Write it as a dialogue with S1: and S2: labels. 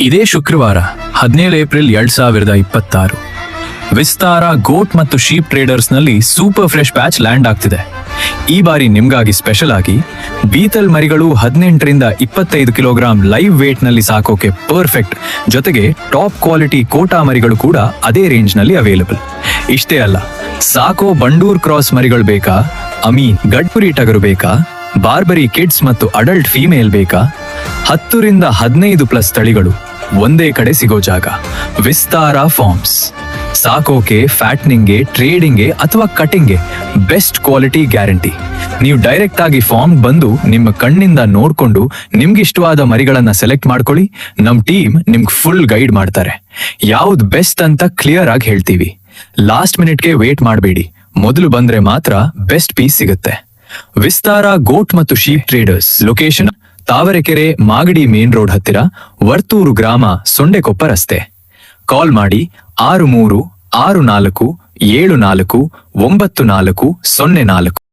S1: ಇದೇ ಶುಕ್ರವಾರ 17 ಏಪ್ರಿಲ್ 2026 ವಿಸ್ತಾರ ಗೋಟ್ ಮತ್ತು ಶೀಪ್ ಟ್ರೇಡರ್ಸ್ ನಲ್ಲಿ ಸೂಪರ್ ಫ್ರೆಶ್ ಬ್ಯಾಚ್ ಲ್ಯಾಂಡ್ ಆಗ್ತಿದೆ. ಈ ಬಾರಿ ನಿಮ್ಗಾಗಿ ಸ್ಪೆಷಲ್ ಆಗಿ ಬೀತಲ್ ಮರಿಗಳು 18 ರಿಂದ 25 ಕಿಲೋಗ್ರಾಂ ಲೈವ್ ವೇಟ್ ನಲ್ಲಿ ಸಾಕೋಕೆ ಪರ್ಫೆಕ್ಟ್, ಜೊತೆಗೆ ಟಾಪ್ ಕ್ವಾಲಿಟಿ ಕೋಟಾ ಮರಿಗಳು ಕೂಡ ಅದೇ ರೇಂಜ್ ನಲ್ಲಿ ಅವೈಲೇಬಲ್. ಇಷ್ಟೇ ಅಲ್ಲ, ಸಾಕೋ ಬಂಡೂರ್ ಕ್ರಾಸ್ ಮರಿಗಳು ಬೇಕಾ, ಗಡ್ಪುರಿ ಟಗರು ಬೇಕಾ, ಬಾರ್ಬರಿ ಕಿಡ್ಸ್ ಮತ್ತು ಅಡಲ್ಟ್ ಫೀಮೇಲ್ ಬೇಕಾ, 10 ರಿಂದ 15 ಪ್ಲಸ್ ತಳಿಗಳು ಒಂದೇ ಕಡೆ ಸಿಗೋ ಜಾಗ ವಿಸ್ತಾರ ಫಾರ್ಮ್ಸ್. ಸಾಕೋಕೆ, ಫ್ಯಾಟ್ನಿಂಗ್ಗೆ, ಟ್ರೇಡಿಂಗ್ಗೆ ಅಥವಾ ಕಟಿಂಗ್ಗೆ ಬೆಸ್ಟ್ ಕ್ವಾಲಿಟಿ ಗ್ಯಾರಂಟಿ. ನೀವು ಡೈರೆಕ್ಟ್ ಆಗಿ ಫಾರ್ಮ್ ಬಂದು ನಿಮ್ಮ ಕಣ್ಣಿಂದ ನೋಡ್ಕೊಂಡು ನಿಮ್ಗಿಷ್ಟವಾದ ಮರಿಗಳನ್ನ ಸೆಲೆಕ್ಟ್ ಮಾಡ್ಕೊಳ್ಳಿ. ನಮ್ ಟೀಮ್ ನಿಮ್ಗೆ ಫುಲ್ ಗೈಡ್ ಮಾಡ್ತಾರೆ. ಯಾವ್ದು ಬೆಸ್ಟ್ ಅಂತ ಕ್ಲಿಯರ್ ಆಗಿ ಹೇಳ್ತೀವಿ. ಲಾಸ್ಟ್ ಮಿನಿಟ್ಗೆ ವೇಟ್ ಮಾಡಬೇಡಿ, ಮೊದಲು ಬಂದ್ರೆ ಮಾತ್ರ ಬೆಸ್ಟ್ ಪೀಸ್ ಸಿಗುತ್ತೆ. ವಿಸ್ತಾರ ಗೋಟ್ ಮತ್ತು sheep traders location Tavarekere Magadi main road ಹತ್ತಿರ, ವರ್ತೂರು ಗ್ರಾಮ, ಸೊಂಡೆಕೊಪ್ಪ ರಸ್ತೆ. ಕಾಲ್ ಮಾಡಿ 636474949404.